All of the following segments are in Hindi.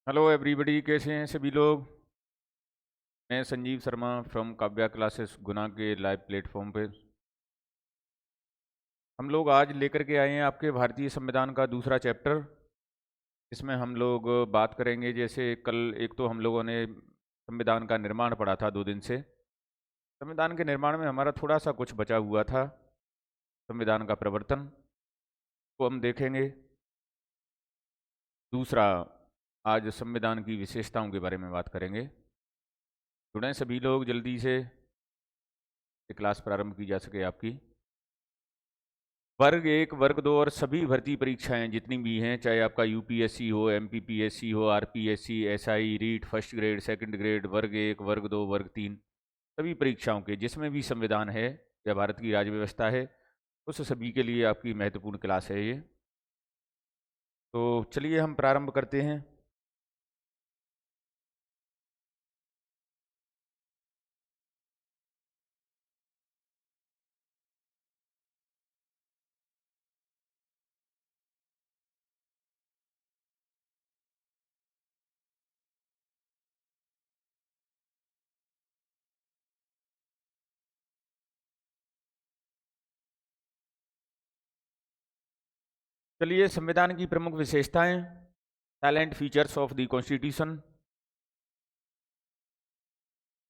हेलो एवरीबॉडी, कैसे हैं सभी लोग। मैं संजीव शर्मा फ्रॉम काव्या क्लासेस गुना के लाइव प्लेटफॉर्म पे हम लोग आज लेकर के आए हैं आपके भारतीय संविधान का दूसरा चैप्टर। इसमें हम लोग बात करेंगे, जैसे कल एक तो हम लोगों ने संविधान का निर्माण पढ़ा था 2 दिन से। संविधान के निर्माण में हमारा थोड़ा सा कुछ बचा हुआ था, संविधान का प्रवर्तन को हम देखेंगे। दूसरा, आज संविधान की विशेषताओं के बारे में बात करेंगे। जुड़ें सभी लोग जल्दी से, क्लास प्रारंभ की जा सके आपकी। वर्ग 1, वर्ग 2 और सभी भर्ती परीक्षाएं जितनी भी हैं, चाहे आपका यूपीएससी हो, एमपीपीएससी हो, RPSC, SI, REET, first grade, second grade, वर्ग 1, वर्ग 2, वर्ग 3, सभी परीक्षाओं के जिसमें भी संविधान है या भारत की राज्य व्यवस्था है, उस सभी के लिए आपकी महत्वपूर्ण क्लास है ये। तो चलिए हम प्रारंभ करते हैं। चलिए, संविधान की प्रमुख विशेषताएं, salient features of the constitution.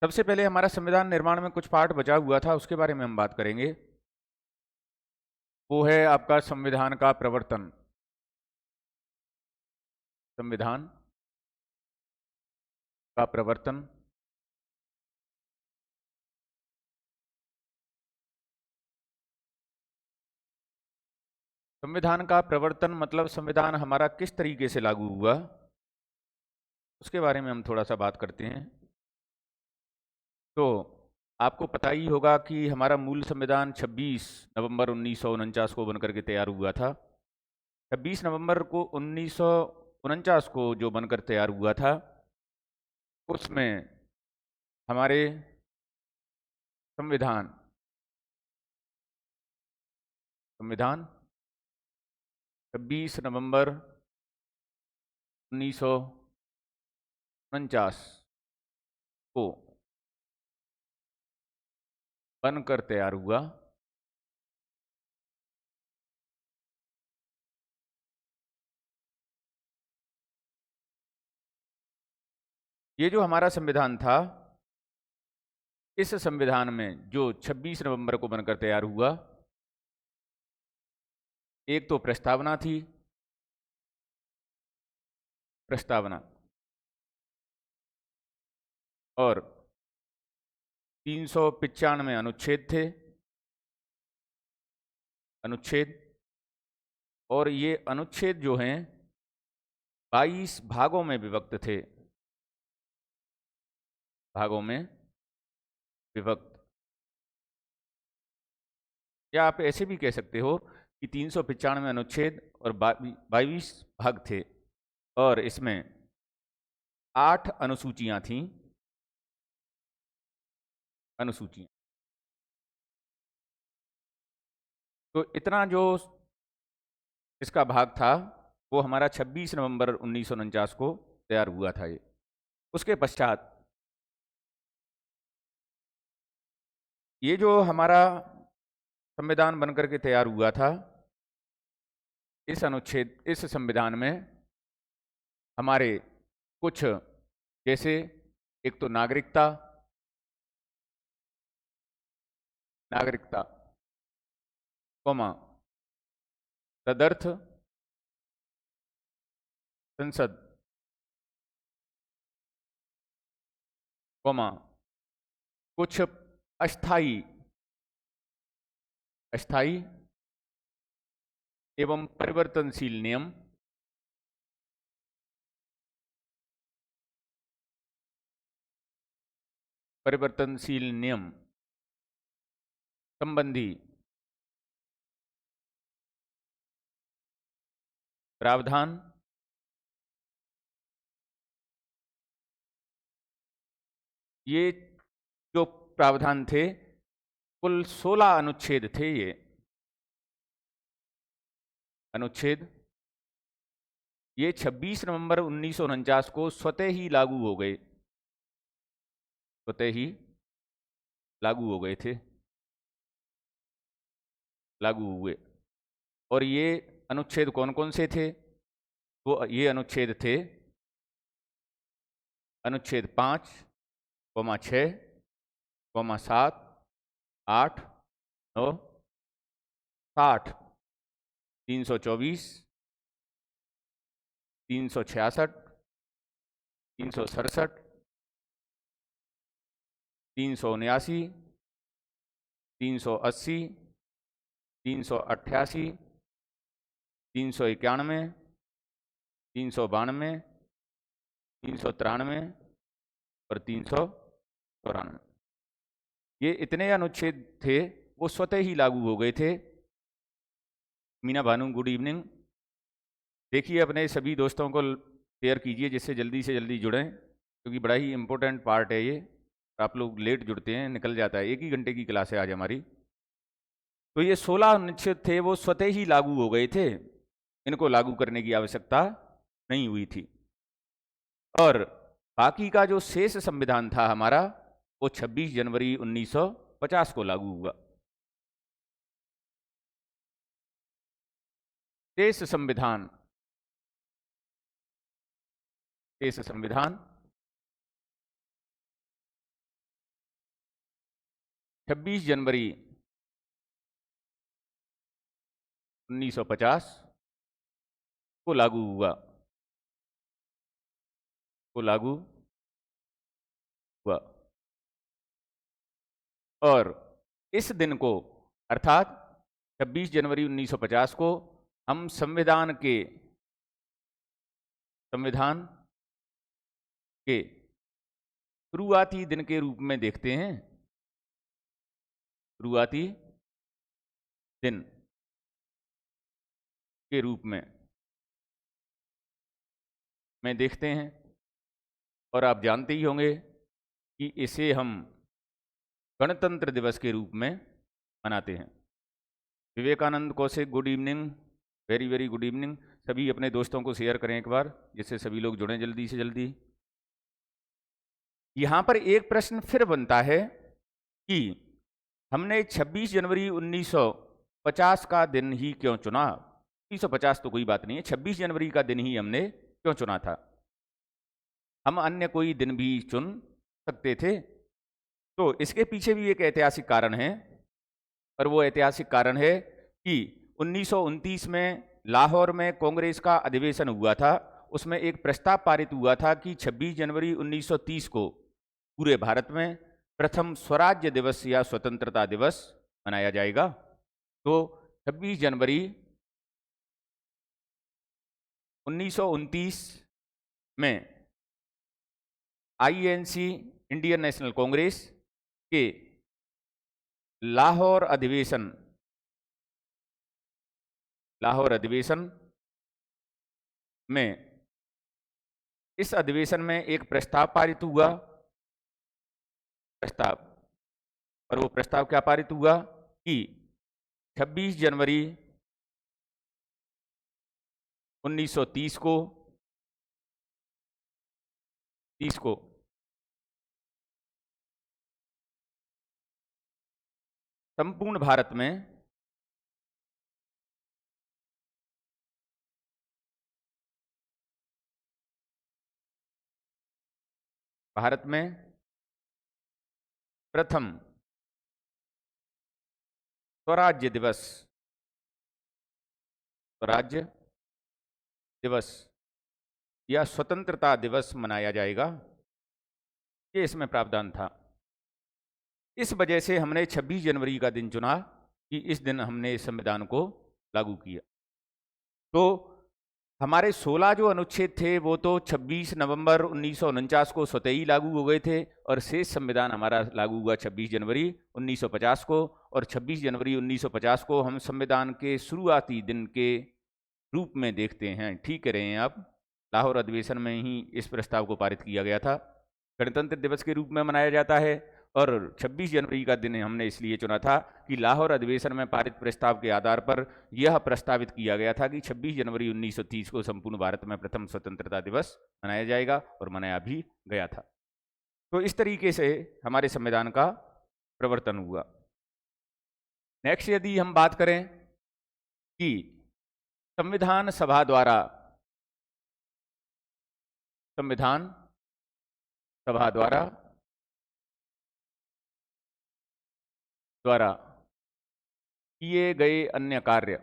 सबसे पहले हमारा संविधान निर्माण में कुछ पार्ट बचा हुआ था, उसके बारे में हम बात करेंगे। वो है आपका संविधान का प्रवर्तन। संविधान का प्रवर्तन। संविधान का प्रवर्तन मतलब संविधान हमारा किस तरीके से लागू हुआ, उसके बारे में हम थोड़ा सा बात करते हैं। तो आपको पता ही होगा कि हमारा मूल संविधान 26 नवंबर 1949 को बनकर के तैयार हुआ था। 26 नवंबर को 1949 को जो बनकर तैयार हुआ था, उसमें हमारे संविधान संविधान 26 नवंबर 1949 को बनकर तैयार हुआ। ये जो हमारा संविधान था, इस संविधान में जो 26 नवंबर को बनकर तैयार हुआ, एक तो प्रस्तावना थी, प्रस्तावना, और 395 अनुच्छेद थे, अनुच्छेद। और ये अनुच्छेद जो हैं 22 भागों में विभक्त थे, भागों में विभक्त। या आप ऐसे भी कह सकते हो कि 395 अनुच्छेद और 22 भाग थे, और इसमें 8 अनुसूचियां थीं, अनुसूचियां। तो इतना जो इसका भाग था, वो हमारा 26 नवंबर 1949 को तैयार हुआ था ये। उसके पश्चात ये जो हमारा संविधान बनकर के तैयार हुआ था, इस संविधान में हमारे कुछ, जैसे एक तो नागरिकता, नागरिकता, कोमा, तदर्थ संसद, कोमा, कुछ अस्थाई, अस्थाई एवं परिवर्तनशील नियम, परिवर्तनशील नियम संबंधी प्रावधान। ये जो प्रावधान थे, कुल 16 अनुच्छेद थे ये अनुच्छेद। ये 26 नवंबर 1949 को स्वतः ही लागू हो गए, स्वतः ही लागू हो गए थे, लागू हुए। और ये अनुच्छेद कौन कौन से थे? वो ये अनुच्छेद थे अनुच्छेद 5, 6, 7, 8, 9, 60, 324, 366, 367, 379, 380, 388, 391, 392, 393 और 394। ये इतने अनुच्छेद थे, वो स्वतः ही लागू हो गए थे। Meena Bhanu, good evening. देखिए, अपने सभी दोस्तों को शेयर कीजिए जिससे जल्दी से जल्दी जुड़ें, क्योंकि बड़ा ही इम्पोर्टेंट पार्ट है ये। आप लोग लेट जुड़ते हैं, निकल जाता है। 1 ही घंटे की क्लास है आज हमारी। तो ये 16 अनुच्छेद थे, वो स्वतः ही लागू हो गए थे, इनको लागू करने की आवश्यकता नहीं हुई थी। और बाकी का जो शेष संविधान था हमारा, वो 26 जनवरी 1950 को लागू हुआ। शेष संविधान 26 जनवरी 1950 को लागू हुआ, और इस दिन को, अर्थात 26 जनवरी 1950 को हम संविधान के शुरुआती दिन के रूप में देखते हैं। शुरुआती दिन के रूप में देखते हैं। और आप जानते ही होंगे कि इसे हम गणतंत्र दिवस के रूप में मनाते हैं। Vivekanand Kaushik, good evening, very very good evening. सभी अपने दोस्तों को शेयर करें एक बार, जिससे सभी लोग जुड़ें जल्दी से जल्दी। यहाँ पर एक प्रश्न फिर बनता है कि हमने 26 जनवरी 1950 का दिन ही क्यों चुना? 1950 तो कोई बात नहीं है, 26 जनवरी का दिन ही हमने क्यों चुना था? हम अन्य कोई दिन भी चुन सकते थे। तो इसके पीछे भी एक ऐतिहासिक कारण है, और वो ऐतिहासिक कारण है कि 1929 में लाहौर में कांग्रेस का अधिवेशन हुआ था। उसमें एक प्रस्ताव पारित हुआ था कि 26 जनवरी 1930 को पूरे भारत में प्रथम स्वराज्य दिवस या स्वतंत्रता दिवस मनाया जाएगा। तो 26 जनवरी 1929 में आईएनसी, इंडियन नेशनल कांग्रेस के लाहौर अधिवेशन में, इस अधिवेशन में एक प्रस्ताव पारित हुआ। और वो प्रस्ताव क्या पारित हुआ कि 26 जनवरी 1930 को संपूर्ण भारत में प्रथम स्वराज्य दिवस या स्वतंत्रता दिवस मनाया जाएगा। ये इसमें प्रावधान था। इस वजह से हमने 26 जनवरी का दिन चुना कि इस दिन हमने इस संविधान को लागू किया। तो हमारे 16 जो अनुच्छेद थे वो तो 26 नवंबर 1949 को स्वतः ही लागू हो गए थे, और शेष संविधान हमारा लागू हुआ 26 जनवरी 1950 को। और 26 जनवरी 1950 को हम संविधान के शुरुआती दिन के रूप में देखते हैं। ठीक कह रहे हैं आप, लाहौर अधिवेशन में ही इस प्रस्ताव को पारित किया गया था। गणतंत्र दिवस के रूप में मनाया जाता है, और 26 जनवरी का दिन हमने इसलिए चुना था कि लाहौर अधिवेशन में पारित प्रस्ताव के आधार पर यह प्रस्तावित किया गया था कि 26 जनवरी 1930 को संपूर्ण भारत में प्रथम स्वतंत्रता दिवस मनाया जाएगा, और मनाया भी गया था। तो इस तरीके से हमारे संविधान का प्रवर्तन हुआ। नेक्स्ट यदि हम बात करें कि संविधान सभा द्वारा किए गए अन्य कार्य,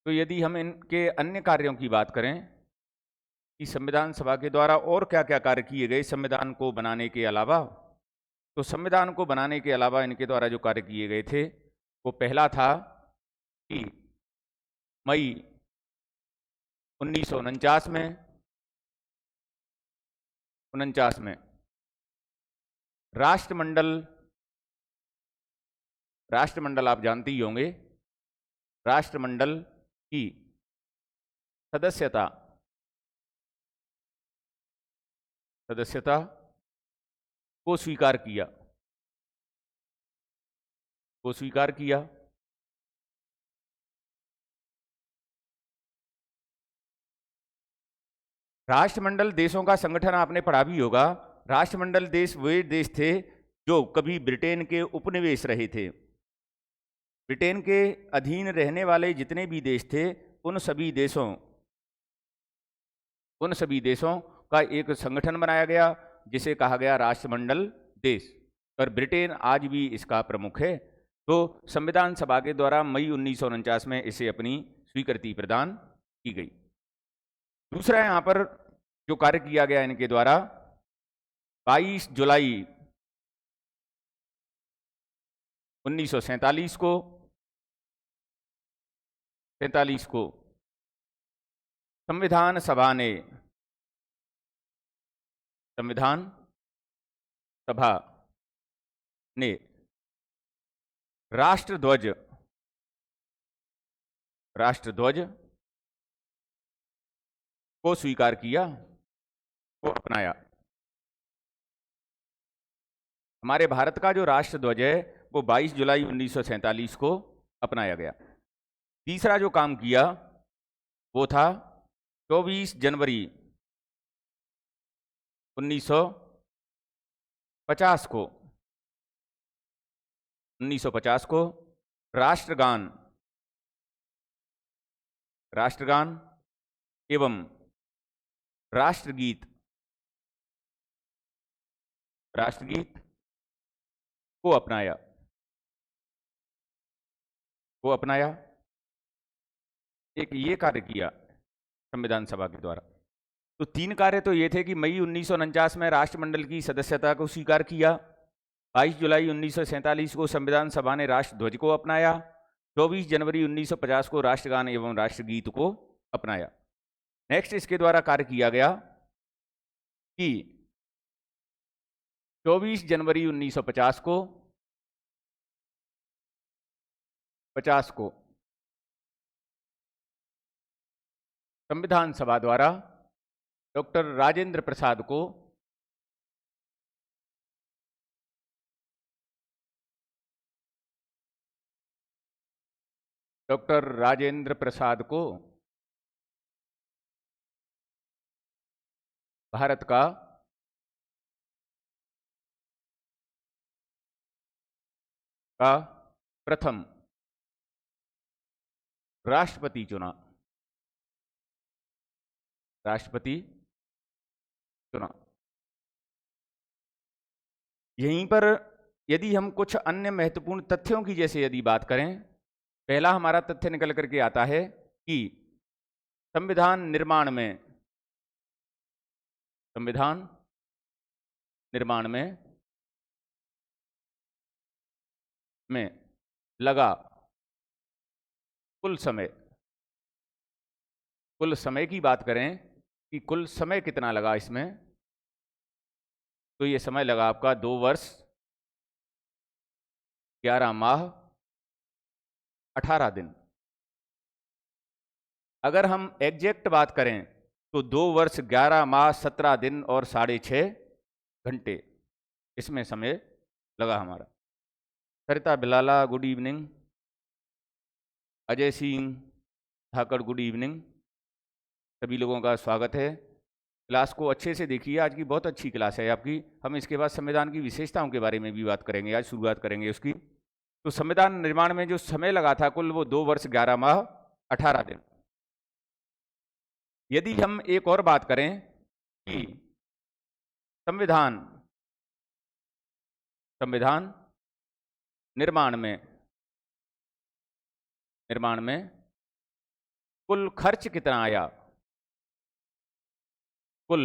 तो यदि हम इनके अन्य कार्यों की बात करें कि संविधान सभा के द्वारा और क्या क्या कार्य किए गए संविधान को बनाने के अलावा, तो संविधान को बनाने के अलावा इनके द्वारा जो कार्य किए गए थे वो पहला था कि मई 1949 में राष्ट्रमंडल आप जानते ही होंगे, राष्ट्रमंडल की सदस्यता को स्वीकार किया। राष्ट्रमंडल देशों का संगठन आपने पढ़ा भी होगा। राष्ट्रमंडल देश वे देश थे जो कभी ब्रिटेन के उपनिवेश रहे थे। ब्रिटेन के अधीन रहने वाले जितने भी देश थे उन सभी देशों का एक संगठन बनाया गया जिसे कहा गया राष्ट्रमंडल देश, और ब्रिटेन आज भी इसका प्रमुख है। तो संविधान सभा के द्वारा मई 1949 में इसे अपनी स्वीकृति प्रदान की गई। दूसरा यहाँ पर जो कार्य किया गया इनके द्वारा 22 जुलाई 1947 को संविधान सभा ने राष्ट्रध्वज को स्वीकार किया, को अपनाया। हमारे भारत का जो राष्ट्रध्वज है वो 22 जुलाई 1947 को अपनाया गया। तीसरा जो काम किया वो था 24 जनवरी 1950 को राष्ट्रगान एवं राष्ट्रगीत को अपनाया। एक ये कार्य किया संविधान सभा के द्वारा। तो तीन कार्य तो ये थे कि मई 1949 में राष्ट्रमंडल की सदस्यता को स्वीकार किया, 22 जुलाई 1947 को संविधान सभा ने राष्ट्रध्वज को अपनाया, 24 जनवरी 1950 को राष्ट्रगान एवं राष्ट्रगीत को अपनाया। नेक्स्ट इसके द्वारा कार्य किया गया कि 24 जनवरी 1950 को संविधान सभा द्वारा डॉक्टर राजेंद्र प्रसाद को भारत का प्रथम राष्ट्रपति चुना। यहीं पर यदि हम कुछ अन्य महत्वपूर्ण तथ्यों की जैसे यदि बात करें, पहला हमारा तथ्य निकल करके आता है कि संविधान निर्माण में लगा कुल समय की बात करें कि कुल समय कितना लगा इसमें, तो ये समय लगा आपका 2 वर्ष 11 माह 18 दिन। अगर हम एग्जैक्ट बात करें तो 2 वर्ष 11 माह 17 दिन और 6.5 घंटे इसमें समय लगा हमारा। Sarita Bilala good evening, Ajay Singh Thakar good evening, सभी लोगों का स्वागत है। क्लास को अच्छे से देखिए, आज की बहुत अच्छी क्लास है आपकी। हम इसके बाद संविधान की विशेषताओं के बारे में भी बात करेंगे, आज शुरुआत करेंगे उसकी। तो संविधान निर्माण में जो समय लगा था कुल, वो 2 वर्ष 11 माह 18 दिन। यदि हम एक और बात करें कि संविधान निर्माण में कुल खर्च कितना आया, कुल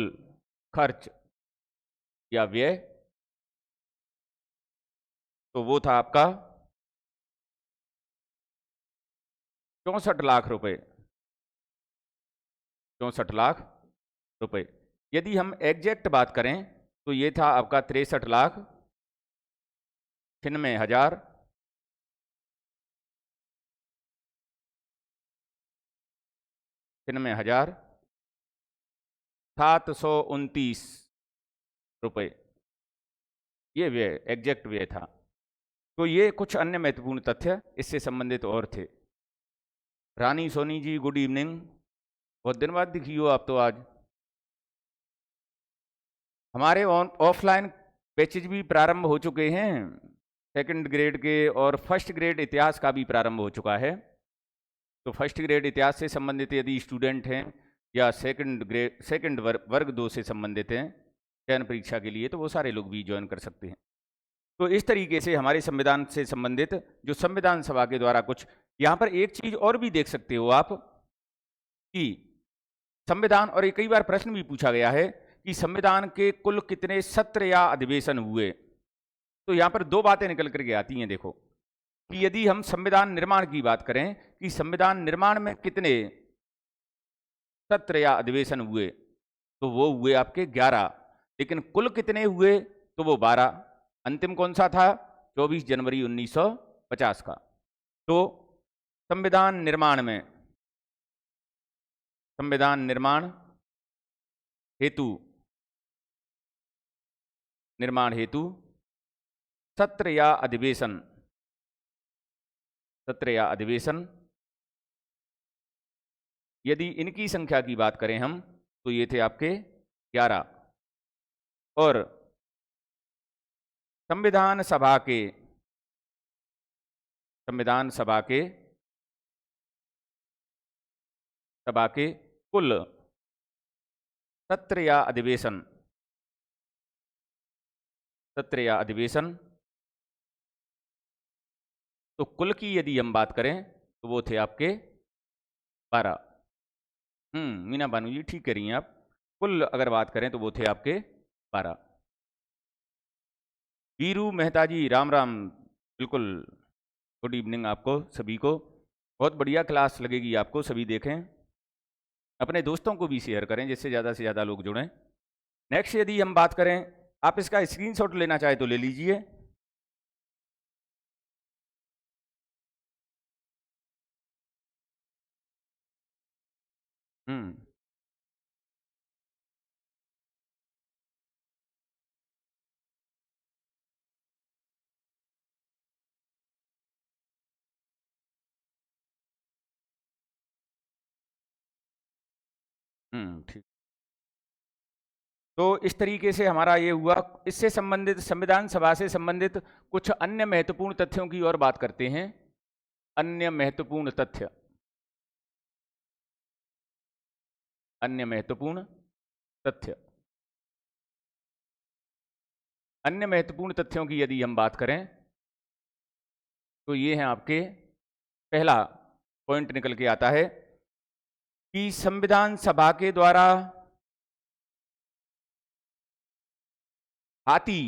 खर्च या व्यय, तो वो था आपका 64 लाख रुपए, 64 लाख रुपए। यदि हम एग्जैक्ट बात करें तो ये था आपका 63 लाख 96,000 729 रुपए, ये व्यय एग्जैक्ट व्यय था। तो ये कुछ अन्य महत्वपूर्ण तथ्य इससे संबंधित और थे। रानी सोनी जी गुड इवनिंग, बहुत दिन बाद दिखी हो आप तो आज। हमारे ऑफलाइन बैचेज भी प्रारंभ हो चुके हैं, सेकंड ग्रेड के, और फर्स्ट ग्रेड इतिहास का भी प्रारंभ हो चुका है। तो फर्स्ट ग्रेड इतिहास से संबंधित यदि स्टूडेंट हैं या सेकंड वर्ग 2 से संबंधित हैं चयन परीक्षा के लिए, तो वो सारे लोग भी ज्वाइन कर सकते हैं। तो इस तरीके से हमारे संविधान से संबंधित जो संविधान सभा के द्वारा कुछ, यहाँ पर एक चीज और भी देख सकते हो आप कि संविधान, और ये कई बार प्रश्न भी पूछा गया है कि संविधान के कुल कितने सत्र या अधिवेशन हुए। तो यहाँ पर 2 बातें निकल करके आती हैं। देखो कि यदि हम संविधान निर्माण की बात करें कि संविधान निर्माण में कितने सत्र या अधिवेशन हुए, तो वो हुए आपके 11, लेकिन कुल कितने हुए तो वो 12। अंतिम कौन सा था? 24 जनवरी 1950 का। तो संविधान निर्माण हेतु सत्र या अधिवेशन यदि इनकी संख्या की बात करें हम, तो ये थे आपके 11। और संविधान सभा के कुल सत्र या अधिवेशन तो कुल की यदि हम बात करें तो वो थे आपके 12। मीना बानू जी ठीक कह रही हैं आप, कुल अगर बात करें तो वो थे आपके 12। वीरू मेहता जी राम राम, बिल्कुल गुड इवनिंग आपको सभी को। बहुत बढ़िया क्लास लगेगी आपको, सभी देखें, अपने दोस्तों को भी शेयर करें जिससे ज़्यादा से ज़्यादा लोग जुड़ें। नेक्स्ट यदि हम बात करें, आप इसका स्क्रीनशॉट लेना चाहे तो ले लीजिए। ठीक। तो इस तरीके से हमारा ये हुआ। इससे संबंधित संविधान सभा से संबंधित कुछ अन्य महत्वपूर्ण तथ्यों की और बात करते हैं। अन्य महत्वपूर्ण तथ्यों की यदि हम बात करें तो ये हैं आपके, पहला पॉइंट निकल के आता है कि संविधान सभा के द्वारा हाथी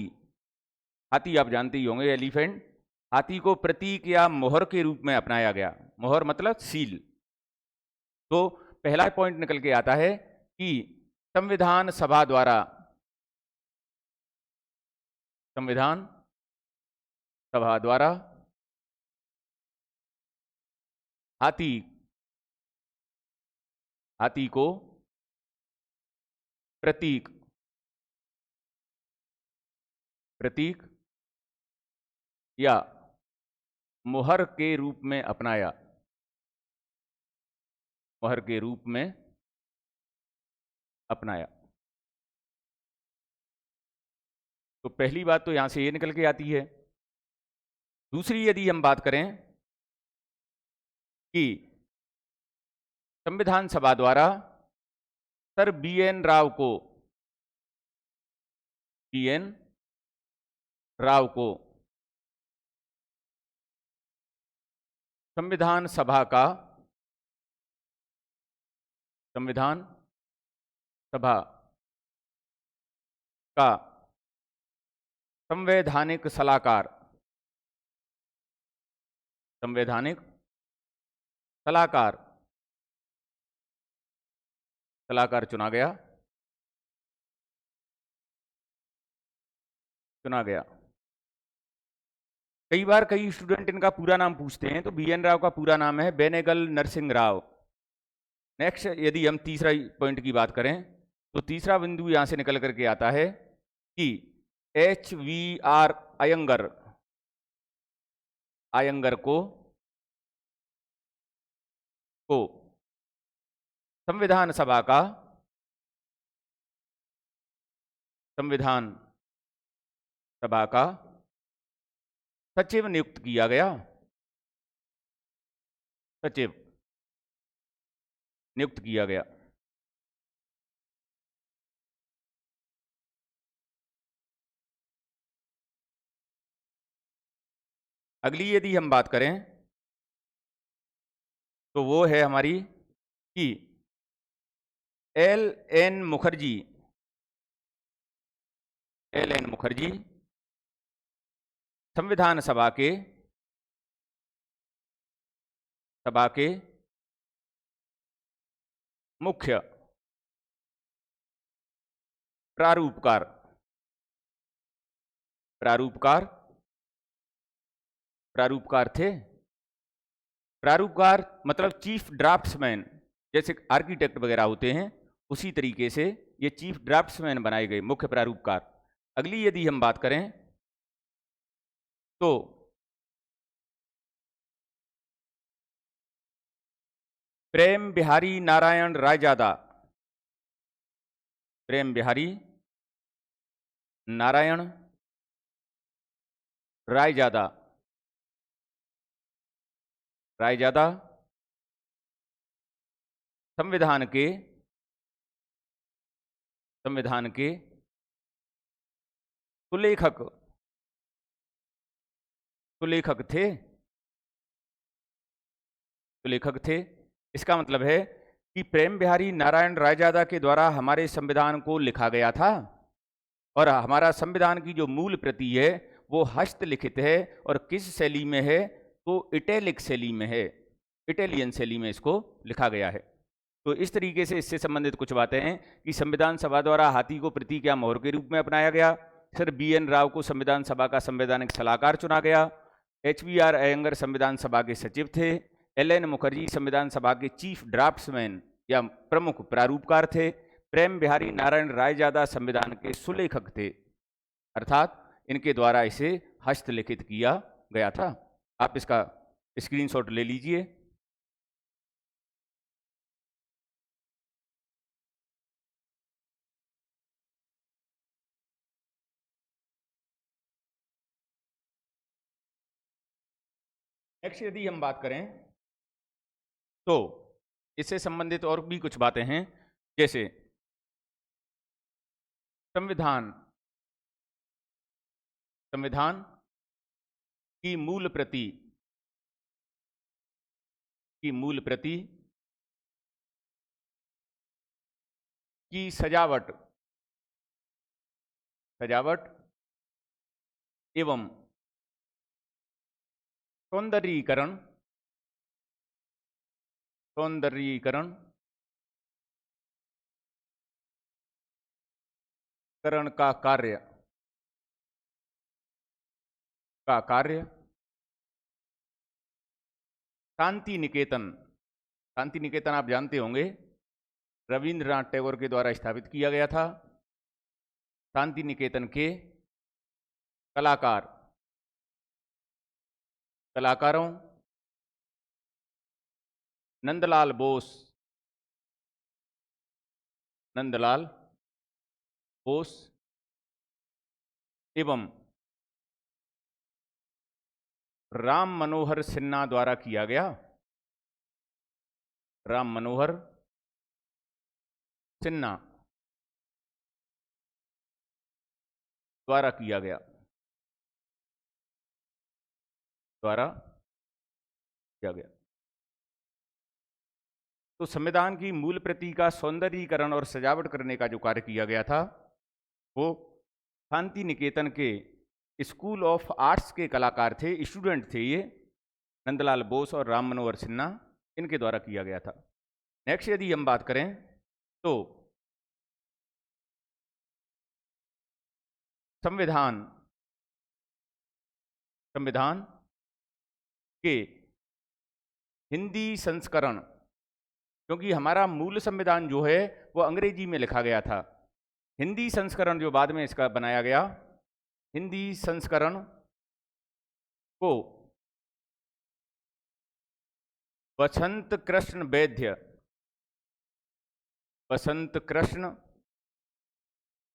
आप जानते ही होंगे, एलिफेंट, हाथी को प्रतीक या मोहर के रूप में अपनाया गया। मोहर मतलब सील। तो पहला पॉइंट निकल के आता है कि संविधान सभा द्वारा हाथी हाथी को प्रतीक प्रतीक या मुहर के रूप में अपनाया, मुहर के रूप में अपनाया। तो पहली बात तो यहां से ये निकल के आती है। दूसरी यदि हम बात करें कि संविधान सभा द्वारा सर BN राव को, BN राव को संविधान सभा का, संविधान सभा का संवैधानिक सलाहकार, संवैधानिक सलाहकार, सलाहकार चुना गया, चुना गया। कई बार कई स्टूडेंट इनका पूरा नाम पूछते हैं, तो BN राव का पूरा नाम है बेनेगल नरसिंह राव। नेक्स्ट यदि हम तीसरा पॉइंट की बात करें, तो तीसरा बिंदु यहां से निकल करके आता है कि HVR अयंगर, अयंगर को संविधान सभा का, संविधान सभा का सचिव नियुक्त किया गया, सचिव नियुक्त किया गया। अगली यदि हम बात करें तो वो है हमारी कि LN मुखर्जी, LN मुखर्जी संविधान सभा के मुख्य प्रारूपकार, प्रारूपकार थे। प्रारूपकार मतलब चीफ ड्राफ्ट्समैन, जैसे आर्किटेक्ट वगैरह होते हैं, उसी तरीके से ये चीफ ड्राफ्ट्समैन बनाए गए, मुख्य प्रारूपकार। अगली यदि हम बात करें तो प्रेम बिहारी नारायण रायजादा, प्रेम बिहारी नारायण रायजादा, रायजादा संविधान के सुलेखक थे, सुलेखक थे। इसका मतलब है कि प्रेम बिहारी नारायण रायजादा के द्वारा हमारे संविधान को लिखा गया था, और हमारा संविधान की जो मूल प्रति है वो हस्तलिखित है, और किस शैली में है, तो इटैलिक शैली में है, इटालियन शैली में इसको लिखा गया है। तो इस तरीके से इससे संबंधित कुछ बातें हैं कि संविधान सभा द्वारा हाथी को प्रतीक या मोहर के रूप में अपनाया गया, सर BN राव को संविधान सभा का संवैधानिक सलाहकार चुना गया, HVR अयंगर संविधान सभा के सचिव थे, LN मुखर्जी संविधान सभा के चीफ ड्राफ्ट्समैन या प्रमुख प्रारूपकार थे, प्रेम बिहारी नारायण रायजादा संविधान के सुलेखक थे, अर्थात इनके द्वारा इसे हस्तलिखित किया गया था। आप इसका स्क्रीनशॉट ले लीजिए। नेक्स्ट यदि हम बात करें तो इससे संबंधित और भी कुछ बातें हैं, जैसे संविधान की मूल प्रति की सजावट एवं सौंदर्यीकरण का कार्य शांति निकेतन आप जानते होंगे, रविंद्रनाथ टैगोर के द्वारा स्थापित किया गया था। शांति निकेतन के कलाकारों नंदलाल बोस एवं राम मनोहर सिन्हा द्वारा किया गया। राम मनोहर सिन्हा द्वारा किया गया। तो संविधान की मूल प्रति का सौंदर्यीकरण और सजावट करने का जो कार्य किया गया था वो शांति निकेतन के स्कूल ऑफ आर्ट्स के कलाकार थे, स्टूडेंट थे ये, नंदलाल बोस और राम मनोहर सिन्हा, इनके द्वारा किया गया था। नेक्स्ट यदि हम बात करें तो संविधान के हिंदी संस्करण, क्योंकि हमारा मूल संविधान जो है वो अंग्रेजी में लिखा गया था, हिंदी संस्करण जो बाद में इसका बनाया गया, हिंदी संस्करण को बसंत कृष्ण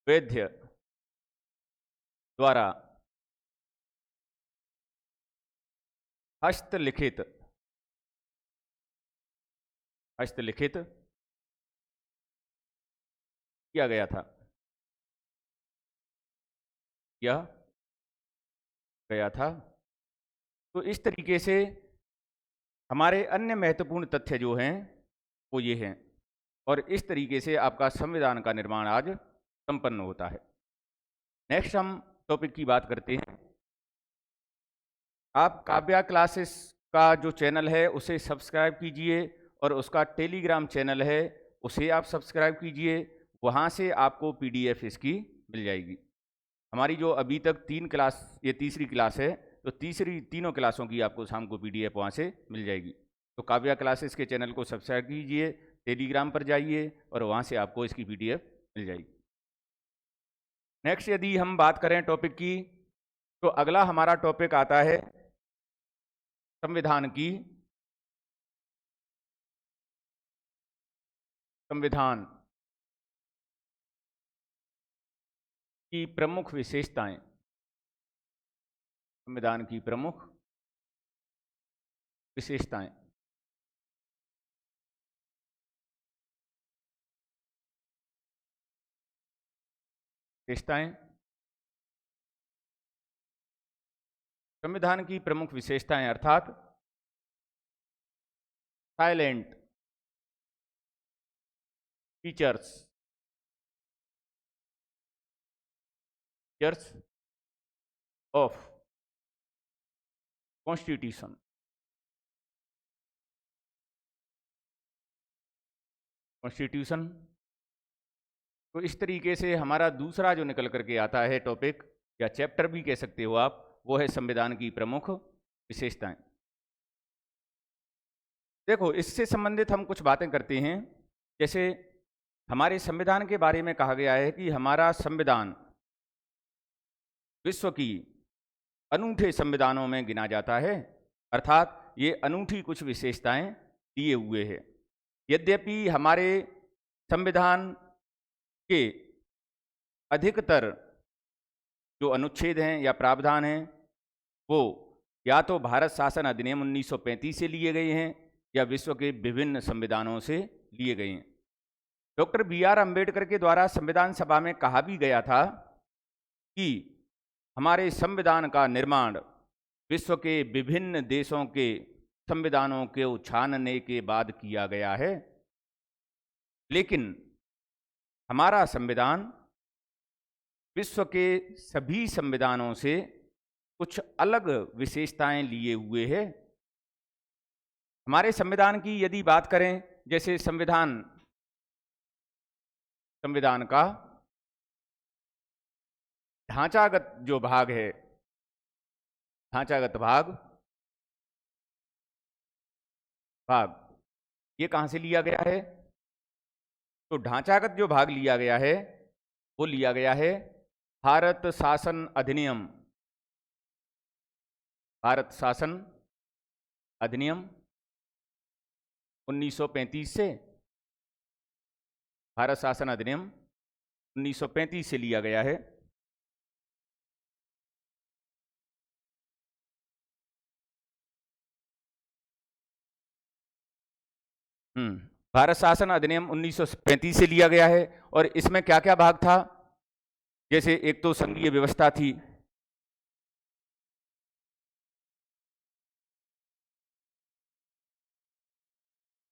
वैद्य द्वारा हस्तलिखित किया गया था। तो इस तरीके से हमारे अन्य महत्वपूर्ण तथ्य जो हैं वो ये हैं, और इस तरीके से आपका संविधान का निर्माण आज संपन्न होता है। नेक्स्ट हम टॉपिक की बात करते हैं। आप काव्या क्लासेस का जो चैनल है उसे सब्सक्राइब कीजिए, और उसका टेलीग्राम चैनल है उसे आप सब्सक्राइब कीजिए, वहाँ से आपको PDF इसकी मिल जाएगी। हमारी जो अभी तक 3 क्लास, ये तीसरी क्लास है, तो तीनों क्लासों की आपको शाम को PDF वहाँ से मिल जाएगी। तो काव्या क्लासेस के चैनल को सब्सक्राइब कीजिए, टेलीग्राम पर जाइए और वहाँ से आपको इसकी PDF मिल जाएगी। नेक्स्ट यदि हम बात करें टॉपिक की, तो अगला हमारा टॉपिक आता है संविधान की प्रमुख विशेषताएं। संविधान की प्रमुख विशेषताएं। संविधान की प्रमुख विशेषताएं अर्थात साइलेंट फीचर्स ऑफ कॉन्स्टिट्यूशन। तो इस तरीके से हमारा दूसरा जो निकल करके आता है टॉपिक या चैप्टर भी कह सकते हो आप, वो है संविधान की प्रमुख विशेषताएं। देखो, इससे संबंधित हम कुछ बातें करते हैं। जैसे हमारे संविधान के बारे में कहा गया है कि हमारा संविधान विश्व की अनूठे संविधानों में गिना जाता है, अर्थात ये अनूठी कुछ विशेषताएं दिए हुए है। यद्यपि हमारे संविधान के अधिकतर जो अनुच्छेद हैं या प्रावधान हैं वो या तो भारत शासन अधिनियम 1935 से लिए गए हैं या विश्व के विभिन्न संविधानों से लिए गए हैं। डॉक्टर BR अम्बेडकर के द्वारा संविधान सभा में कहा भी गया था कि हमारे संविधान का निर्माण विश्व के विभिन्न देशों के संविधानों के छानने के बाद किया गया है, लेकिन हमारा संविधान विश्व के सभी संविधानों से कुछ अलग विशेषताएं लिए हुए है। हमारे संविधान की यदि बात करें, जैसे संविधान का ढांचागत जो भाग है, ढांचागत भाग ये कहां से लिया गया है? तो ढांचागत जो भाग लिया गया है वो लिया गया है भारत शासन अधिनियम, भारत शासन अधिनियम 1935 से, भारत शासन अधिनियम 1935 से लिया गया है। भारत शासन अधिनियम 1935 से लिया गया है। और इसमें क्या क्या भाग था, जैसे एक तो संघीय व्यवस्था थी,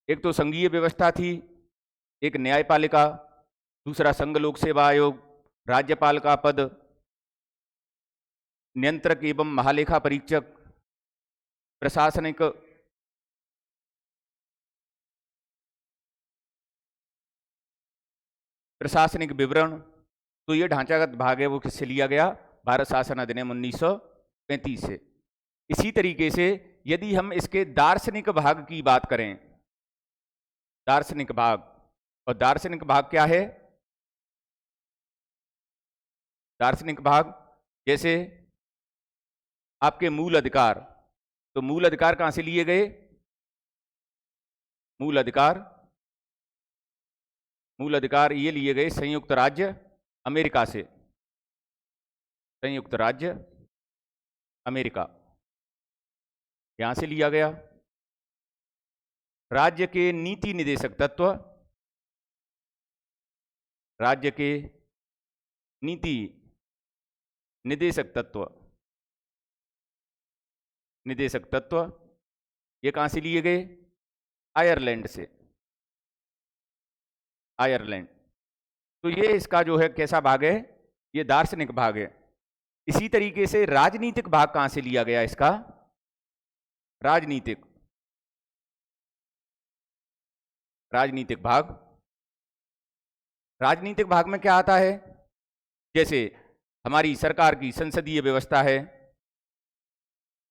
एक तो संघीय व्यवस्था थी, एक न्यायपालिका, दूसरा संघ लोक सेवा आयोग, राज्यपाल का पद, नियंत्रक एवं महालेखा परीक्षक, प्रशासनिक विवरण। तो ये ढांचागत भाग है वो किससे लिया गया, भारत शासन अधिनियम 1935 से। इसी तरीके से यदि हम इसके दार्शनिक भाग की बात करें, दार्शनिक भाग, और दार्शनिक भाग क्या है, दार्शनिक भाग जैसे आपके मूल अधिकार, तो मूल अधिकार कहां से लिए गए, मूल अधिकार ये लिए गए संयुक्त राज्य अमेरिका से, संयुक्त राज्य अमेरिका, यहां से लिया गया। राज्य के नीति निदेशक तत्व, राज्य के नीति निदेशक तत्व, ये कहां से लिए गए, आयरलैंड से, आयरलैंड। तो ये इसका जो है कैसा भाग है, ये दार्शनिक भाग है। इसी तरीके से राजनीतिक भाग कहां से लिया गया इसका, राजनीतिक भाग, राजनीतिक भाग में क्या आता है, जैसे हमारी सरकार की संसदीय व्यवस्था है,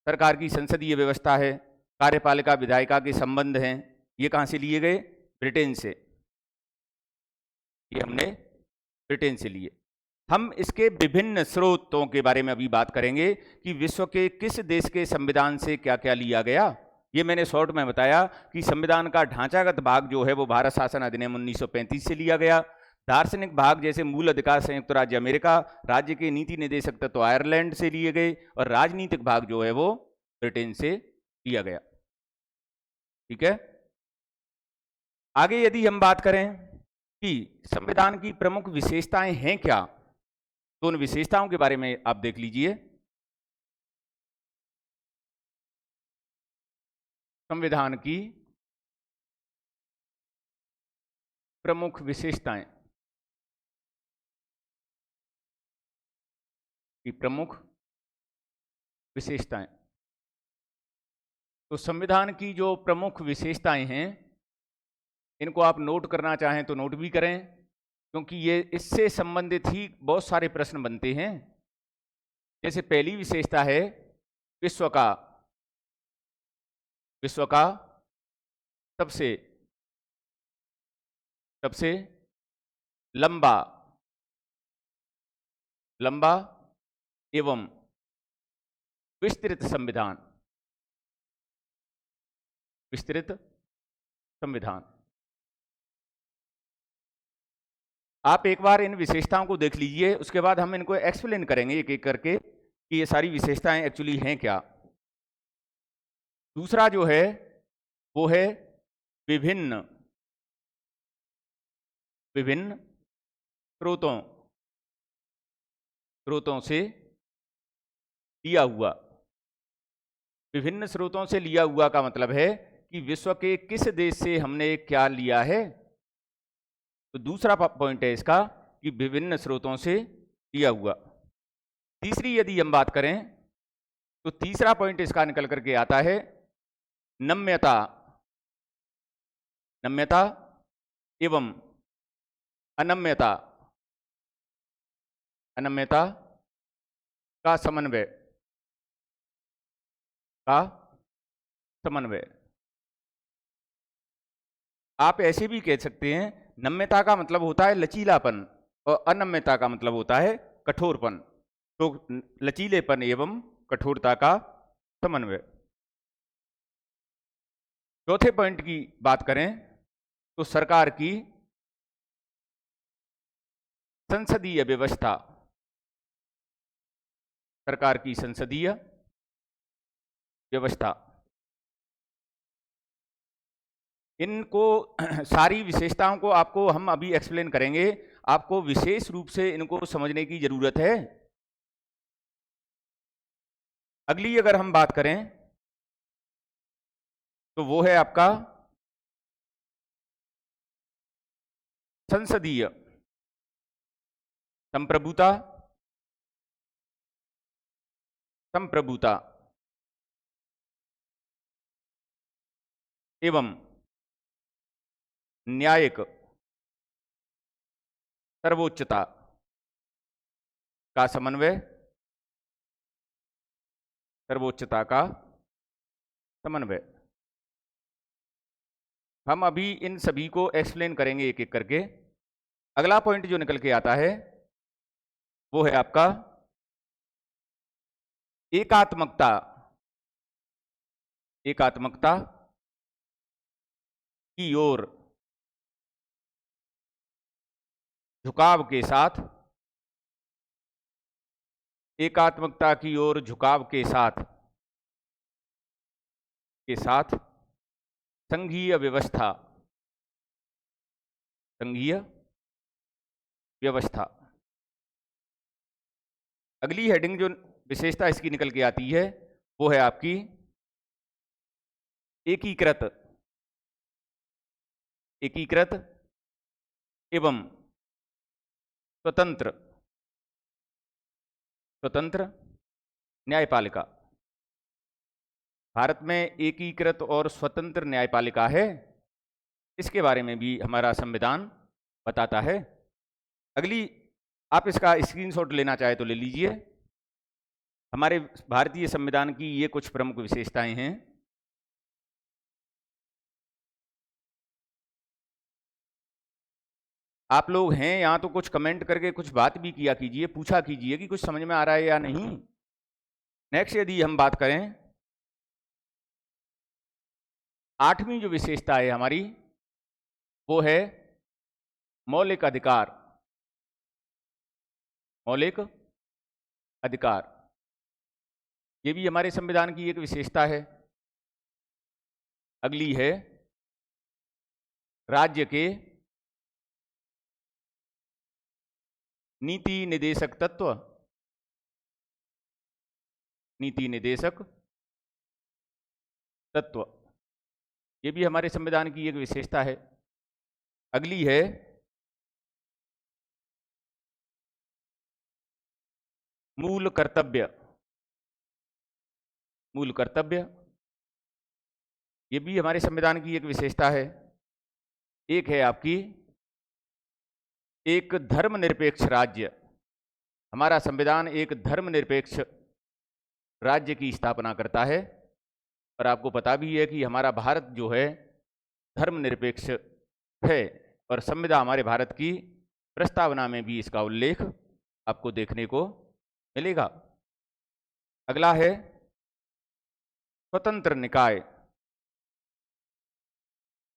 सरकार की संसदीय व्यवस्था है, कार्यपालिका विधायिका के संबंध हैं, ये कहां से लिए गए, ब्रिटेन से, ये हमने ब्रिटेन से लिए। हम इसके विभिन्न स्रोतों के बारे में अभी बात करेंगे कि विश्व के किस देश के संविधान से क्या क्या लिया गया। ये मैंने शॉर्ट में बताया कि संविधान का ढांचागत भाग जो है वो भारत शासन अधिनियम 1935 से लिया गया। दार्शनिक भाग जैसे मूल अधिकार संयुक्त राज्य अमेरिका, राज्य के नीति निदेशक तत्व तो आयरलैंड से लिए गए, और राजनीतिक भाग जो है वो ब्रिटेन से लिया गया। ठीक है, आगे यदि हम बात करें कि संविधान की प्रमुख विशेषताएं हैं क्या, तो उन विशेषताओं के बारे में आप देख लीजिए। संविधान की प्रमुख विशेषताएं, तो संविधान की जो प्रमुख विशेषताएं हैं इनको आप नोट करना चाहें तो नोट भी करें, क्योंकि ये इससे संबंधित ही बहुत सारे प्रश्न बनते हैं। जैसे पहली विशेषता है विश्व का सबसे लंबा एवं विस्तृत संविधान। आप एक बार इन विशेषताओं को देख लीजिए, उसके बाद हम इनको एक्सप्लेन करेंगे एक एक करके कि ये सारी विशेषताएं एक्चुअली हैं क्या। दूसरा जो है वो है विभिन्न स्रोतों से लिया हुआ। विभिन्न स्रोतों से लिया हुआ का मतलब है कि विश्व के किस देश से हमने क्या लिया है। तो दूसरा पॉइंट है इसका कि विभिन्न स्रोतों से लिया हुआ। तीसरी यदि हम बात करें तो तीसरा पॉइंट इसका निकल करके आता है नम्यता एवं अनम्यता का समन्वय आप ऐसे भी कह सकते हैं नम्यता का मतलब होता है लचीलापन और अनम्यता का मतलब होता है कठोरपन। तो लचीलेपन एवं कठोरता का समन्वय। चौथे पॉइंट की बात करें तो सरकार की संसदीय व्यवस्था। सरकार की संसदीय व्यवस्था, इनको सारी विशेषताओं को आपको हम अभी एक्सप्लेन करेंगे। आपको विशेष रूप से इनको समझने की जरूरत है। अगली अगर हम बात करें तो वो है आपका संसदीय संप्रभुता। संप्रभुता एवं न्यायिक सर्वोच्चता का समन्वय। सर्वोच्चता का समन्वय। हम अभी इन सभी को एक्सप्लेन करेंगे एक एक करके। अगला पॉइंट जो निकल के आता है वो है आपका एकात्मकता। एकात्मकता की ओर झुकाव के साथ। एकात्मकता की ओर झुकाव के साथ संघीय व्यवस्था। संघीय व्यवस्था। अगली हेडिंग जो विशेषता इसकी निकल के आती है वो है आपकी एकीकृत। एकीकृत एवं स्वतंत्र। स्वतंत्र न्यायपालिका। भारत में एकीकृत और स्वतंत्र न्यायपालिका है, इसके बारे में भी हमारा संविधान बताता है। अगली आप इसका स्क्रीनशॉट लेना चाहे तो ले लीजिए। हमारे भारतीय संविधान की ये कुछ प्रमुख विशेषताएं हैं। आप लोग हैं यहाँ तो कुछ कमेंट करके कुछ बात भी किया कीजिए, पूछा कीजिए कि कुछ समझ में आ रहा है या नहीं। नेक्स्ट यदि हम बात करें, 8वीं जो विशेषता है हमारी वो है मौलिक अधिकार। मौलिक अधिकार, ये भी हमारे संविधान की एक विशेषता है। अगली है राज्य के नीति निदेशक तत्व। नीति निदेशक तत्व, ये भी हमारे संविधान की एक विशेषता है। अगली है मूल कर्तव्य। मूल कर्तव्य, ये भी हमारे संविधान की एक विशेषता है। एक है आपकी एक धर्मनिरपेक्ष राज्य। हमारा संविधान एक धर्मनिरपेक्ष राज्य की स्थापना करता है। और आपको पता भी है कि हमारा भारत जो है धर्मनिरपेक्ष है और संविधान हमारे भारत की प्रस्तावना में भी इसका उल्लेख आपको देखने को मिलेगा। अगला है स्वतंत्र निकाय।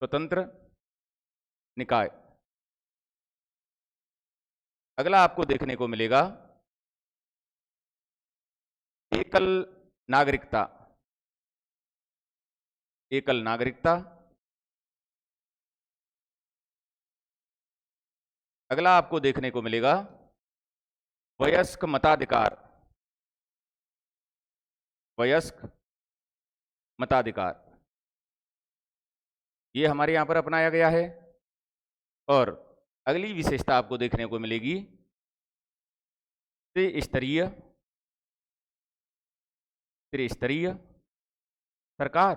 स्वतंत्र निकाय। अगला आपको देखने को मिलेगा एकल नागरिकता। एकल नागरिकता। अगला आपको देखने को मिलेगा वयस्क मताधिकार। वयस्क मताधिकार, ये हमारे यहां पर अपनाया गया है। और अगली विशेषता आपको देखने को मिलेगी त्रिस्तरीय। त्रिस्तरीय सरकार।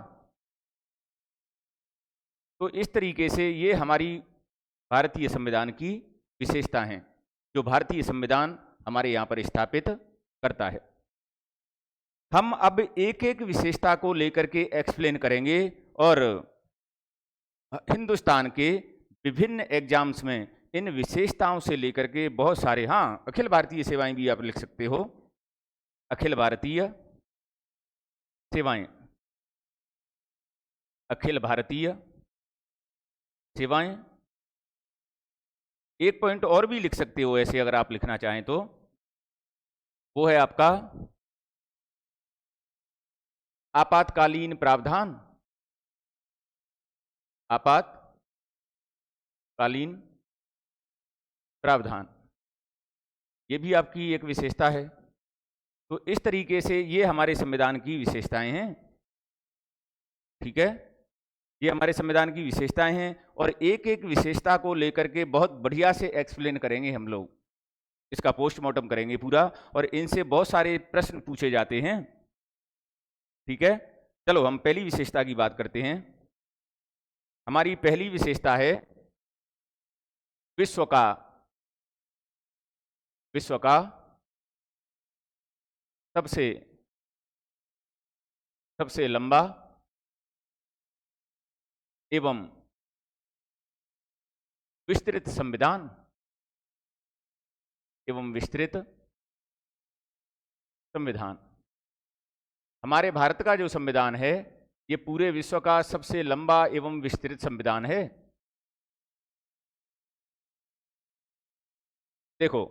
तो इस तरीके से ये हमारी भारतीय संविधान की विशेषता हैं जो भारतीय संविधान हमारे यहाँ पर स्थापित करता है। हम अब एक एक विशेषता को लेकर के एक्सप्लेन करेंगे और हिंदुस्तान के विभिन्न एग्जाम्स में इन विशेषताओं से लेकर के बहुत सारे, हाँ, अखिल भारतीय सेवाएं भी आप लिख सकते हो, अखिल भारतीय सेवाएं, अखिल भारतीय सेवाएं। एक पॉइंट और भी लिख सकते हो ऐसे अगर आप लिखना चाहें तो, वो है आपका आपातकालीन प्रावधान, आपातकालीन प्रावधान, ये भी आपकी एक विशेषता है। तो इस तरीके से ये हमारे संविधान की विशेषताएं हैं, ठीक है, ये हमारे संविधान की विशेषताएं हैं। और एक एक विशेषता को लेकर के बहुत बढ़िया से एक्सप्लेन करेंगे हम लोग, इसका पोस्टमार्टम करेंगे पूरा, और इनसे बहुत सारे प्रश्न पूछे जाते हैं, ठीक है। चलो हम पहली विशेषता की बात करते हैं। हमारी पहली विशेषता है विश्व का सबसे लंबा एवं विस्तृत संविधान, हमारे भारत का जो संविधान है ये पूरे विश्व का सबसे लंबा एवं विस्तृत संविधान है। देखो,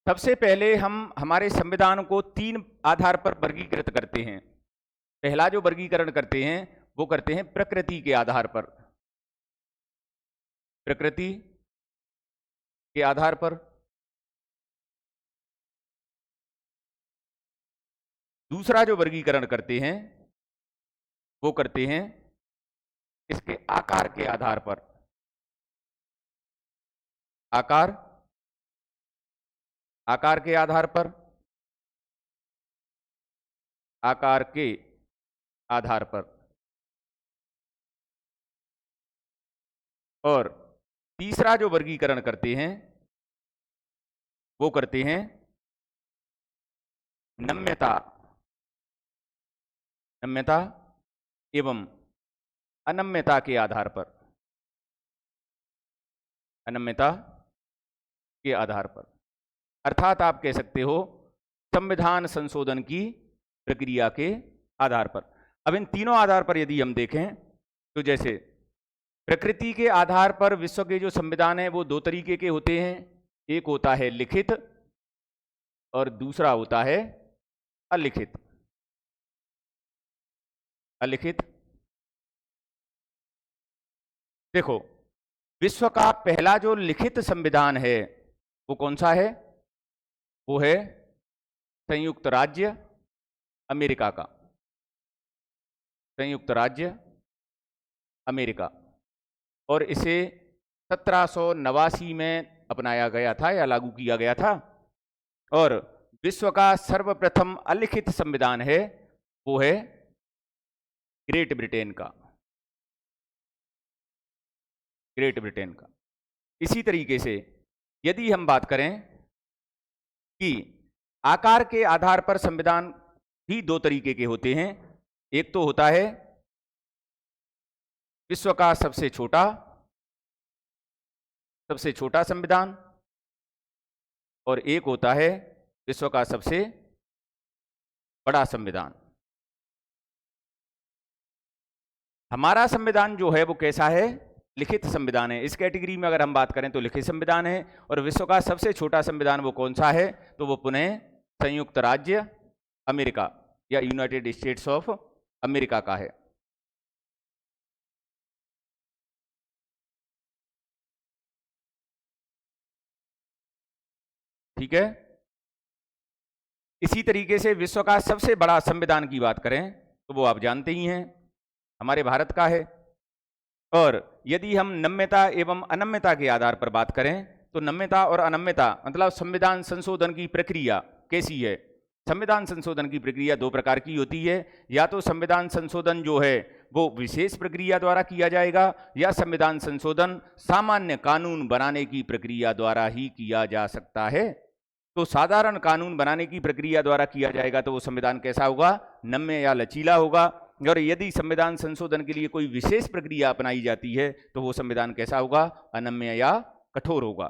सबसे पहले हम हमारे संविधान को 3 आधार पर वर्गीकृत करते हैं। पहला जो वर्गीकरण करते हैं वो करते हैं प्रकृति के आधार पर, प्रकृति के आधार पर। दूसरा जो वर्गीकरण करते हैं वो करते हैं इसके आकार के आधार पर, आकार के आधार पर, आकार के आधार पर। और तीसरा जो वर्गीकरण करते हैं वो करते हैं नम्यता एवं अनम्यता के आधार पर, अनम्यता के आधार पर। अर्थात आप कह सकते हो संविधान संशोधन की प्रक्रिया के आधार पर। अब इन तीनों आधार पर यदि हम देखें तो जैसे प्रकृति के आधार पर विश्व के जो संविधान है वो 2 तरीके के होते हैं, एक होता है लिखित और दूसरा होता है अलिखित। अलिखित, देखो विश्व का पहला जो लिखित संविधान है वो कौन सा है? वो है संयुक्त राज्य अमेरिका का, संयुक्त राज्य अमेरिका। और इसे 1789 में अपनाया गया था या लागू किया गया था। और विश्व का सर्वप्रथम अलिखित संविधान है वो है ग्रेट ब्रिटेन का, ग्रेट ब्रिटेन का। इसी तरीके से यदि हम बात करें कि आकार के आधार पर संविधान भी 2 तरीके के होते हैं, एक तो होता है विश्व का सबसे छोटा संविधान और एक होता है विश्व का सबसे बड़ा संविधान। हमारा संविधान जो है वो कैसा है? लिखित संविधान है। इस कैटेगरी में अगर हम बात करें तो लिखित संविधान है। और विश्व का सबसे छोटा संविधान वो कौन सा है? तो वो पुनः संयुक्त राज्य अमेरिका या यूनाइटेड स्टेट्स ऑफ अमेरिका का है। ठीक है। इसी तरीके से विश्व का सबसे बड़ा संविधान की बात करें तो वो आप जानते ही हैं, हमारे भारत का है। और यदि हम नम्यता एवं अनम्यता के आधार पर बात करें तो नम्यता और अनम्यता मतलब संविधान संशोधन की प्रक्रिया कैसी है? संविधान संशोधन की प्रक्रिया 2 प्रकार की होती है। या तो संविधान संशोधन जो है वो विशेष प्रक्रिया द्वारा किया जाएगा, या संविधान संशोधन सामान्य कानून बनाने की प्रक्रिया द्वारा ही किया जा सकता है। तो साधारण कानून बनाने की प्रक्रिया द्वारा किया जाएगा तो वो संविधान कैसा होगा? नम्य या लचीला होगा। और यदि संविधान संशोधन के लिए कोई विशेष प्रक्रिया अपनाई जाती है तो वो संविधान कैसा होगा? अनम्य या कठोर होगा।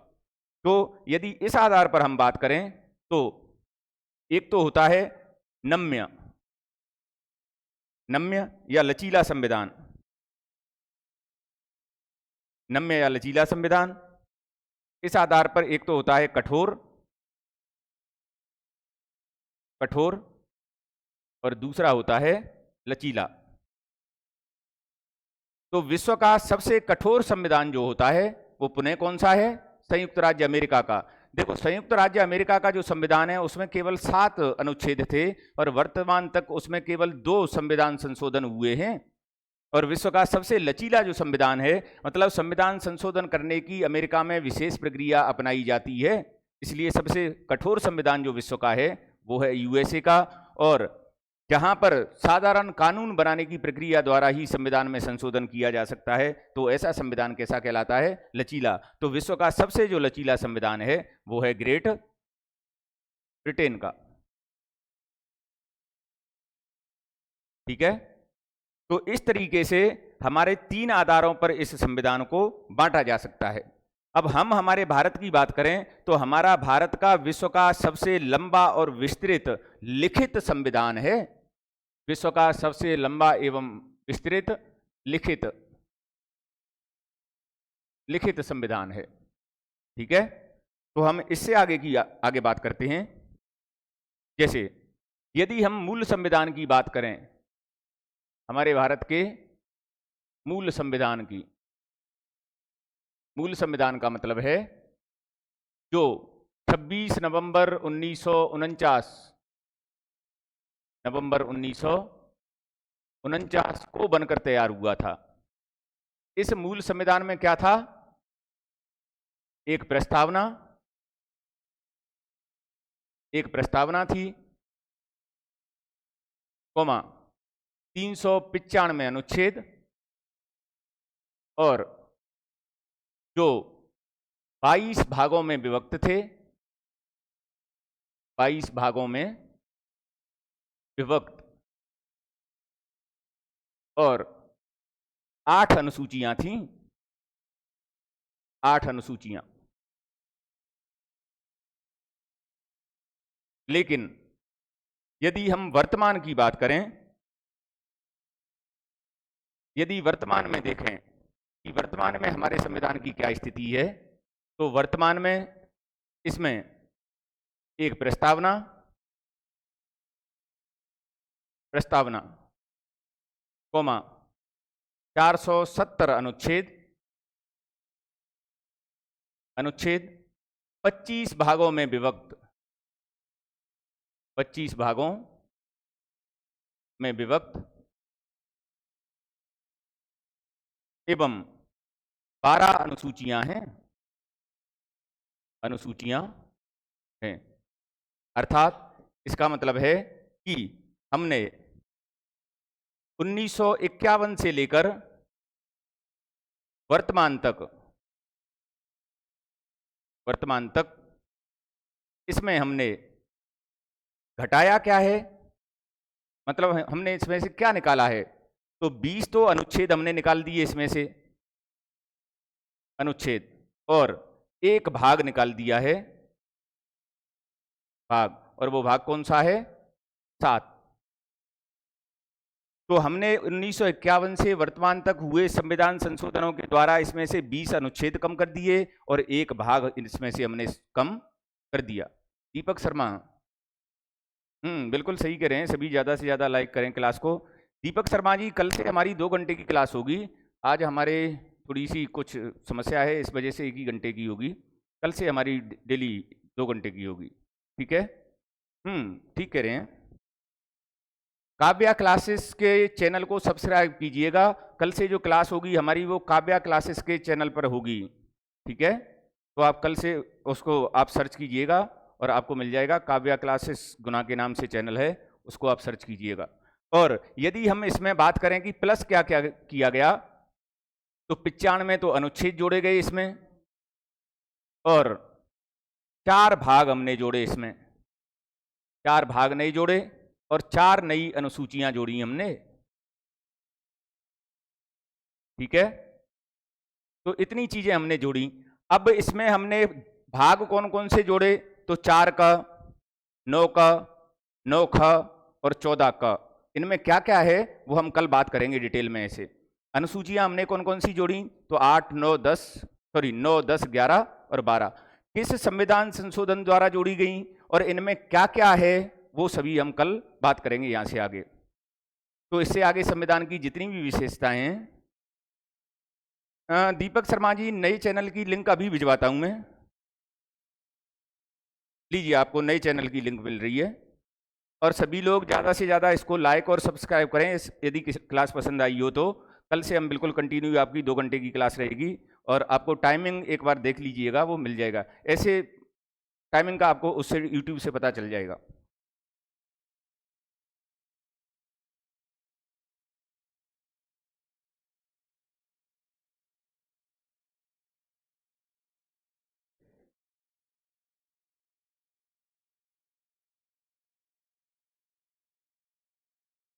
तो यदि इस आधार पर हम बात करें तो एक तो होता है नम्य या लचीला संविधान, नम्य या लचीला संविधान। इस आधार पर एक तो होता है कठोर और दूसरा होता है लचीला। तो विश्व का सबसे कठोर संविधान जो होता है वो पुनः कौन सा है? संयुक्त राज्य अमेरिका का। देखो, संयुक्त राज्य अमेरिका का जो संविधान है उसमें केवल 7 अनुच्छेद थे और वर्तमान तक उसमें केवल 2 संविधान संशोधन हुए हैं। और विश्व का सबसे लचीला जो संविधान है, मतलब संविधान संशोधन करने की अमेरिका में विशेष प्रक्रिया अपनाई जाती है, इसलिए सबसे कठोर संविधान जो विश्व का है वो है यूएसए का। और जहां पर साधारण कानून बनाने की प्रक्रिया द्वारा ही संविधान में संशोधन किया जा सकता है, तो ऐसा संविधान कैसा कहलाता है? लचीला। तो विश्व का सबसे जो लचीला संविधान है वो है ग्रेट ब्रिटेन का। ठीक है, तो इस तरीके से हमारे 3 आधारों पर इस संविधान को बांटा जा सकता है। अब हम हमारे भारत की बात करें तो हमारा भारत का विश्व का सबसे लंबा और विस्तृत लिखित संविधान है। विश्व का सबसे लंबा एवं विस्तृत लिखित संविधान है। ठीक है, तो हम इससे आगे बात करते हैं। जैसे यदि हम मूल संविधान की बात करें, हमारे भारत के मूल संविधान का मतलब है जो 26 नवंबर 1949 को बनकर तैयार हुआ था। इस मूल संविधान में क्या था? एक प्रस्तावना थी, 395 अनुच्छेद, और जो 22 भागों में विभक्त थे, 22 भागों में विभक्त, और 8 अनुसूचियां थीं, 8 अनुसूचियां। लेकिन यदि हम वर्तमान की बात करें, यदि वर्तमान में देखें कि वर्तमान में हमारे संविधान की क्या स्थिति है, तो वर्तमान में इसमें एक प्रस्तावना 470 अनुच्छेद 25 भागों में विभक्त, 25 भागों में विभक्त, एवं 12 अनुसूचियां हैं। अर्थात इसका मतलब है कि हमने 1951 से लेकर वर्तमान तक इसमें हमने घटाया क्या है, मतलब हमने इसमें से क्या निकाला है? तो 20 तो अनुच्छेद हमने निकाल दिए इसमें से अनुच्छेद, और एक भाग निकाल दिया है, और वो भाग कौन सा है? 7। तो हमने 1951 से वर्तमान तक हुए संविधान संशोधनों के द्वारा इसमें से 20 अनुच्छेद कम कर दिए और एक भाग इसमें से हमने कम कर दिया। दीपक शर्मा, बिल्कुल सही कह रहे हैं, सभी ज़्यादा से ज़्यादा लाइक करें क्लास को। दीपक शर्मा जी, कल से हमारी 2 घंटे की क्लास होगी। आज हमारे थोड़ी सी कुछ समस्या है, इस वजह से 1 ही घंटे की होगी। कल से हमारी डेली 2 घंटे की होगी। ठीक है, ठीक कह रहे हैं। काव्या क्लासेस के चैनल को सब्सक्राइब कीजिएगा। कल से जो क्लास होगी हमारी वो काव्या क्लासेस के चैनल पर होगी। ठीक है, तो आप कल से उसको आप सर्च कीजिएगा और आपको मिल जाएगा। काव्या क्लासेस गुना के नाम से चैनल है, उसको आप सर्च कीजिएगा। और यदि हम इसमें बात करें कि प्लस क्या क्या किया गया, तो 95 तो अनुच्छेद जोड़े गए इसमें, और 4 भाग हमने जोड़े इसमें, 4 भाग नहीं जोड़े, और 4 नई अनुसूचियां जोड़ी हमने। ठीक है, तो इतनी चीजें हमने जोड़ी। अब इसमें हमने भाग कौन कौन से जोड़े, तो 4 का, 9 का, 9 का और 14 का। इनमें क्या क्या है वो हम कल बात करेंगे डिटेल में। ऐसे अनुसूचियां हमने कौन कौन सी जोड़ी, तो 8, 9, 10, सॉरी 9, 10, 11 और 12 किस संविधान संशोधन द्वारा जोड़ी गई और इनमें क्या क्या है वो सभी हम कल बात करेंगे यहां से आगे। तो इससे आगे संविधान की जितनी भी विशेषताएं हैं, दीपक शर्मा जी नए चैनल की लिंक अभी भिजवाता हूं मैं। लीजिए, आपको नए चैनल की लिंक मिल रही है और सभी लोग ज़्यादा से ज़्यादा इसको लाइक और सब्सक्राइब करें। यदि क्लास पसंद आई हो तो कल से हम बिल्कुल कंटिन्यू, आपकी 2 घंटे की क्लास रहेगी और आपको टाइमिंग एक बार देख लीजिएगा, वो मिल जाएगा। ऐसे टाइमिंग का आपको उससे यूट्यूब से पता चल जाएगा।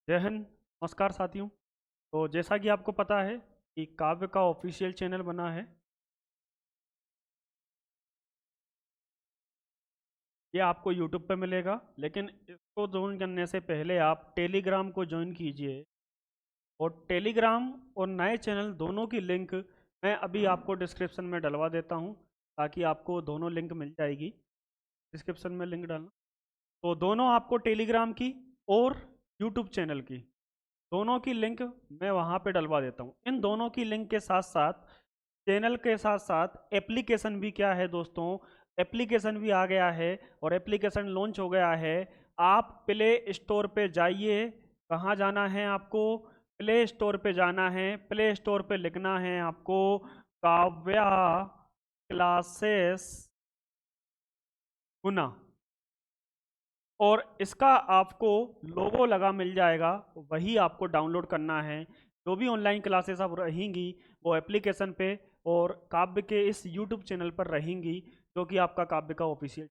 जय हिंद, नमस्कार साथियों। तो जैसा कि आपको पता है कि काव्य का ऑफिशियल चैनल बना है। ये आपको यूट्यूब पे मिलेगा, लेकिन इसको ज्वाइन करने से पहले आप टेलीग्राम को ज्वाइन कीजिए। और टेलीग्राम और नए चैनल दोनों की लिंक मैं अभी आपको डिस्क्रिप्शन में डलवा देता हूँ, ताकि आपको दोनों लिंक मिल जाएगी। डिस्क्रिप्शन में लिंक डालना, तो दोनों आपको टेलीग्राम की और यूट्यूब चैनल की दोनों की लिंक मैं वहाँ पे डलवा देता हूँ। इन दोनों की लिंक के साथ साथ चैनल के साथ साथ एप्लीकेशन भी क्या है दोस्तों, एप्लीकेशन भी आ गया है और एप्लीकेशन लॉन्च हो गया है। आप प्ले स्टोर पे जाइए। कहाँ जाना है आपको? प्ले स्टोर पे जाना है। प्ले स्टोर पे लिखना है आपको काव्या क्लासेस गुना, और इसका आपको लोगो लगा मिल जाएगा, वही आपको डाउनलोड करना है। जो भी ऑनलाइन क्लासेस अब रहेंगी वो एप्लीकेशन पे और काव्य के इस यूट्यूब चैनल पर रहेंगी, जो कि आपका काव्य का ऑफिशियल।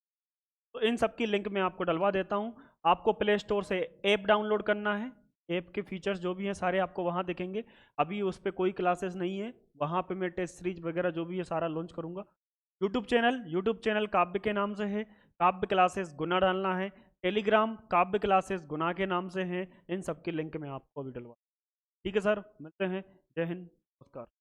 तो इन सब की लिंक मैं आपको डलवा देता हूँ। आपको प्ले स्टोर से ऐप डाउनलोड करना है। ऐप के फीचर्स जो भी हैं सारे आपको वहाँ दिखेंगे। अभी उस पर कोई क्लासेस नहीं है, वहाँ पे मैं टेस्ट सीरीज वगैरह जो भी है सारा लॉन्च करूँगा। यूट्यूब चैनल काव्य के नाम से है, काव्य क्लासेस गुना डालना है। टेलीग्राम काव्य क्लासेस गुना के नाम से हैं। इन सब की लिंक मैं आपको अभी डलवा। ठीक है सर, मिलते हैं। जय हिंद, नमस्कार।